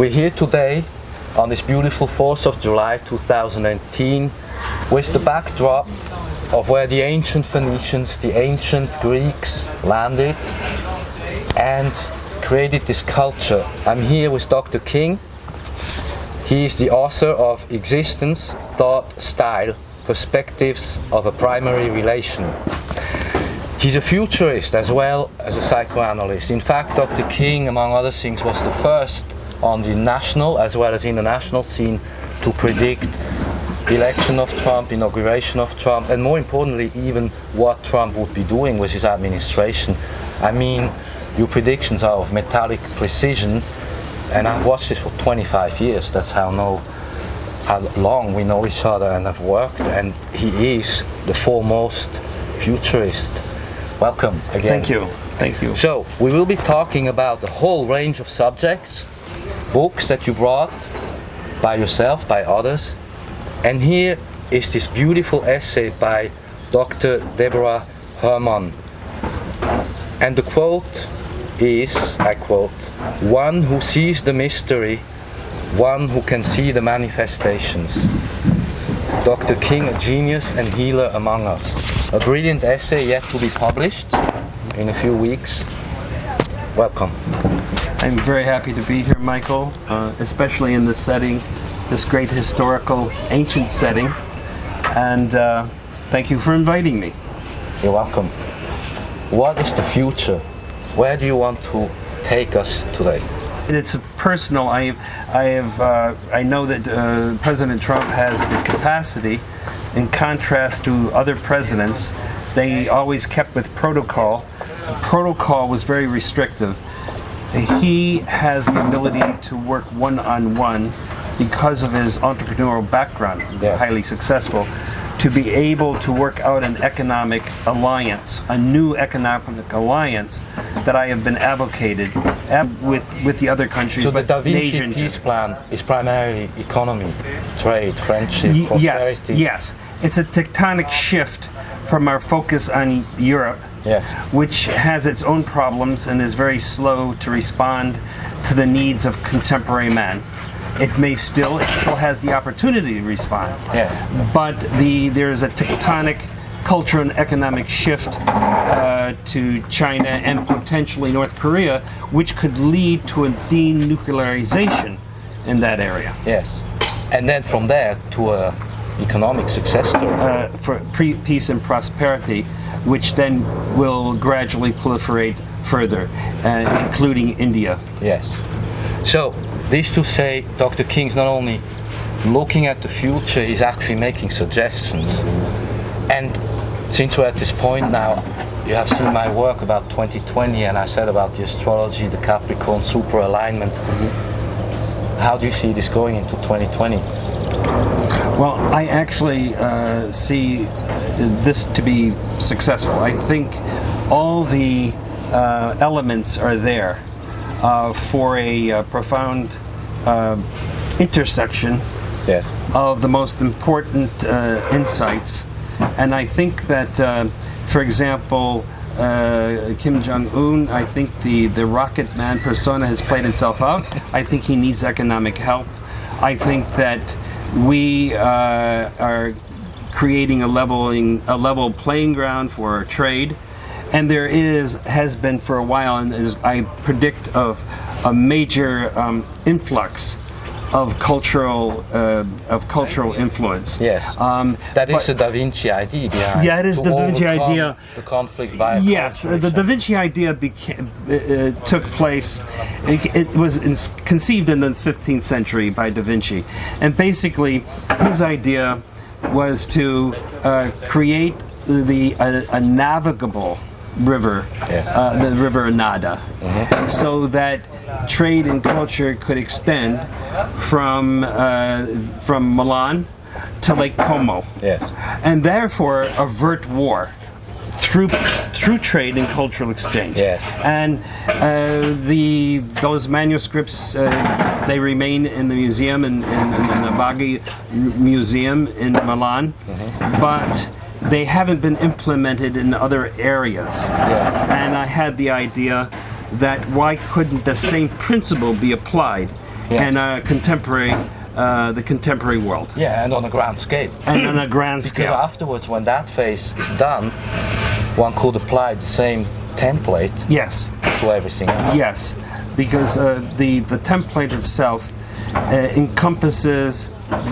We're here today on this beautiful 4th of July 2018 with the backdrop of where the ancient Phoenicians, the ancient Greeks landed and created this culture. I'm here with Dr. King. He is the author of Existence, Thought, Style, Perspectives of a Primary Relation. He's a futurist as well as a psychoanalyst. In fact, Dr. King, among other things, was the first on the national as well as international scene to predict election of Trump, inauguration of Trump, and more importantly, even what Trump would be doing with his administration. I mean, your predictions are of metallic precision, and I've watched this for 25 years. That's how long we know each other and have worked, and he is the foremost futurist. Welcome again. Thank you. So, we will be talking about a whole range of subjects, books that you brought by yourself, by others, and here is this beautiful essay by Dr. Deborah Herman. And the quote is, I quote, "One who sees the mystery, one who can see the manifestations." Dr. King, a genius and healer among us. A brilliant essay yet to be published in a few weeks. Welcome. I'm very happy to be here, Michael, especially in this setting, this great historical, ancient setting, and thank you for inviting me. You're welcome. What is the future? Where do you want to take us today? It's personal. I know that President Trump has the capacity, in contrast to other presidents. They always kept with protocol. The protocol was very restrictive. He has the ability to work one-on-one because of his entrepreneurial background, yes. Highly successful, to be able to work out an economic alliance, a new economic alliance that I have been advocated with the other countries. So the Vinci Peace Plan is primarily economy, trade, friendship, prosperity. Yes. It's a tectonic shift from our focus on Europe, yes, which has its own problems and is very slow to respond to the needs of contemporary man. It still has the opportunity to respond, yes. But there's a tectonic cultural and economic shift to China and potentially North Korea, which could lead to a denuclearization in that area. Yes, and then from there to a economic success story. For peace and prosperity, which then will gradually proliferate further, including India. Yes. So, this to say, Dr. King's not only looking at the future, he's actually making suggestions. And since we're at this point now, you have seen my work about 2020, and I said about the astrology, the Capricorn super alignment. Mm-hmm. How do you see this going into 2020? Well, I actually see this to be successful. I think all the elements are there for a profound intersection, yes, of the most important insights. And I think that, for example, Kim Jong-un, I think the rocket man persona has played itself out. I think he needs economic help. I think that we are creating a level playing ground for trade, and there has been for a while, and I predict of a major influx of cultural influence. Yes, that is the Da Vinci idea behind. Yeah, it is the Da Vinci idea. The conflict by yes, the Da Vinci idea took place. It was conceived in the 15th century by Da Vinci, and basically his idea was to create a navigable river, the river Nada, mm-hmm, so that trade and culture could extend from Milan to Lake Como, yes, and therefore avert war through trade and cultural exchange. Yes. And those manuscripts they remain in the museum in the Baghi Museum in Milan, mm-hmm, but they haven't been implemented in other areas. Yeah. And I had the idea that why couldn't the same principle be applied Yes. and the contemporary world. Yeah, and on a grand scale. And on a grand Because scale. afterwards, when that phase is done, one could apply the same template Yes. to everything else. Yes, because the template itself encompasses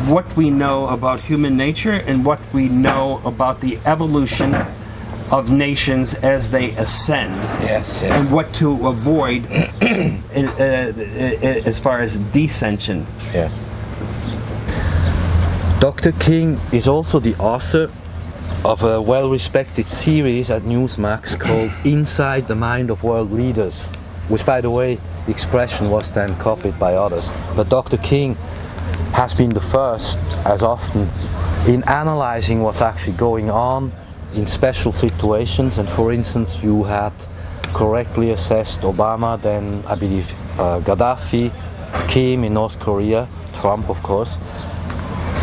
what we know about human nature and what we know about the evolution of nations as they ascend, Yes, yes. and what to avoid as far as descension. Yes. Dr. King is also the author of a well-respected series at Newsmax called Inside the Mind of World Leaders, which, by the way, the expression was then copied by others. But Dr. King has been the first, as often, in analyzing what's actually going on in special situations. And for instance, you had correctly assessed Obama, then I believe Gaddafi, Kim in North Korea, Trump of course.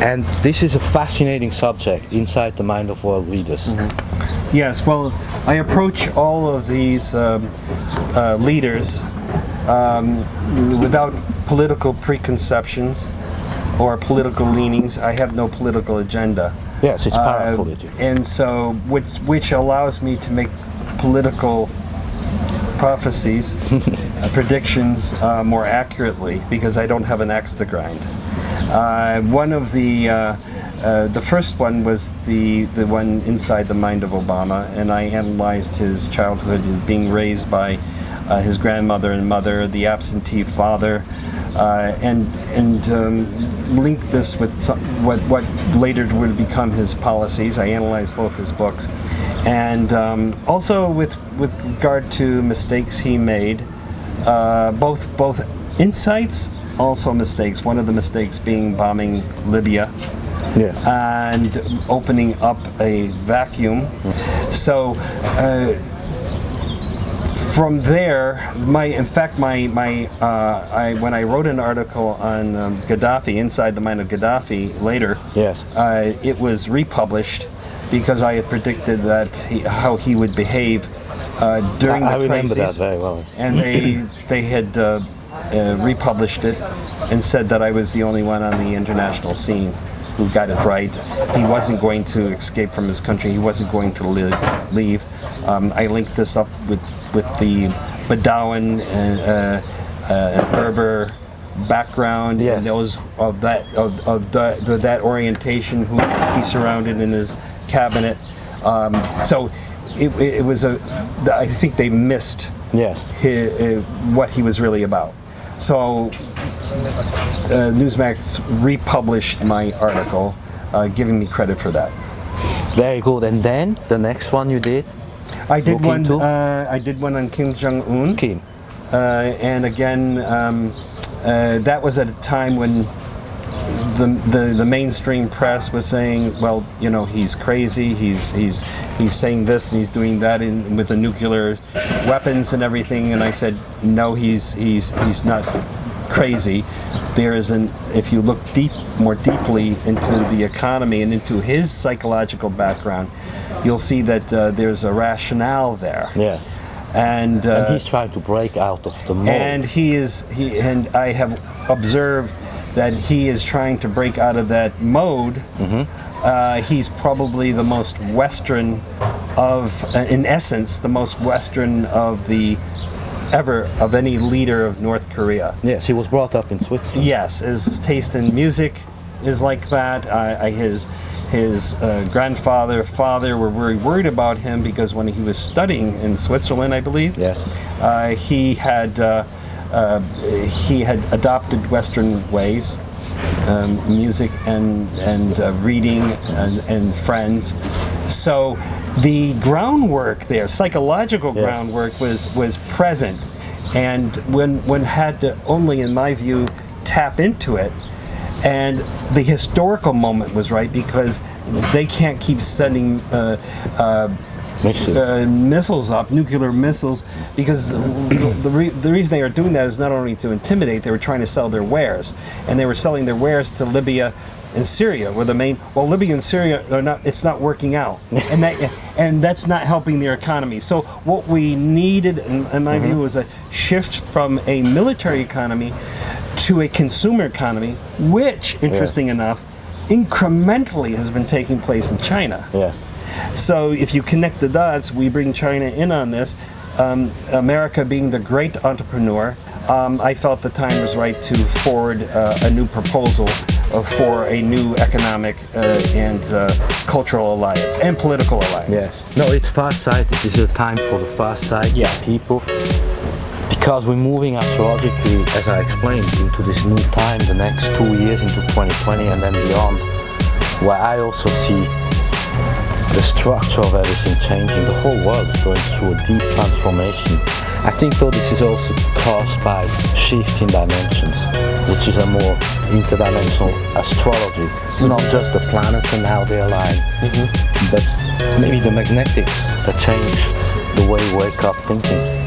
And this is a fascinating subject, Inside the Mind of World Leaders. Mm-hmm. Yes, well, I approach all of these leaders without political preconceptions or political leanings. I have no political agenda. Yes, it's parapolitical. And so, which allows me to make political prophecies, predictions more accurately, because I don't have an axe to grind. One of the first one was the one Inside the Mind of Obama, and I analyzed his childhood, being raised by his grandmother and mother, the absentee father, and linked this with what later would become his policies. I analyzed both his books, and also with regard to mistakes he made, both insights, also mistakes. One of the mistakes being bombing Libya. Yes. And opening up a vacuum. So from there, when I wrote an article on Gaddafi, Inside the Mind of Gaddafi, later, Yes. It was republished because I had predicted that how he would behave during the I remember crisis. that very well. And they had republished it and said that I was the only one on the international scene who got it right. He wasn't going to escape from his country. He wasn't going to leave. I linked this up with the Bedouin and Berber background, Yes. and those of that orientation who he surrounded in his cabinet. So it was I think they missed Yes. what he was really about. So Newsmax republished my article, giving me credit for that. Very good. And then the next one you did? I did Looking one. to? I did one on Kim Jong-un, Kim. and again, that was at a time when the mainstream press was saying, well, you know, he's crazy. He's saying this and he's doing that with the nuclear weapons and everything. And I said, no, he's not crazy. If you look more deeply into the economy and into his psychological background, you'll see that there's a rationale there. Yes. And he's trying to break out of the mold. and I have observed that he is trying to break out of that mode. Mm-hmm. He's probably the most Western in essence, the most Western of any leader of North Korea. Yes, he was brought up in Switzerland. Yes, his taste in music is like that. His father were very worried about him because when he was studying in Switzerland, I believe, Yes. he had adopted Western ways, music and reading and friends. So the groundwork there, psychological Yes. groundwork, was present, and one had to only, in my view, tap into it. And the historical moment was right because they can't keep sending missiles up, nuclear missiles, because the reason they are doing that is not only to intimidate, they were trying to sell their wares, and they were selling their wares to Libya and Syria were the main. Well, Libya and Syria are not. It's not working out, and that's not helping their economy. So what we needed, in my view, was a shift from a military economy to a consumer economy, which, interesting enough, incrementally has been taking place in China. Yes. So if you connect the dots, we bring China in on this. America being the great entrepreneur, I felt the time was right to forward a new proposal for a new economic and cultural alliance and political alliance. Yes. No, it's far-sighted. This is a time for the far-sighted people. Because we're moving astrologically, as I explained, into this new time, the next 2 years, into 2020 and then beyond, where I also see the structure of everything changing. The whole world is going through a deep transformation. I think though this is also caused by shift in dimensions, which is a more interdimensional astrology. It's not just the planets and how they align, but maybe the magnetics that change the way we wake up thinking.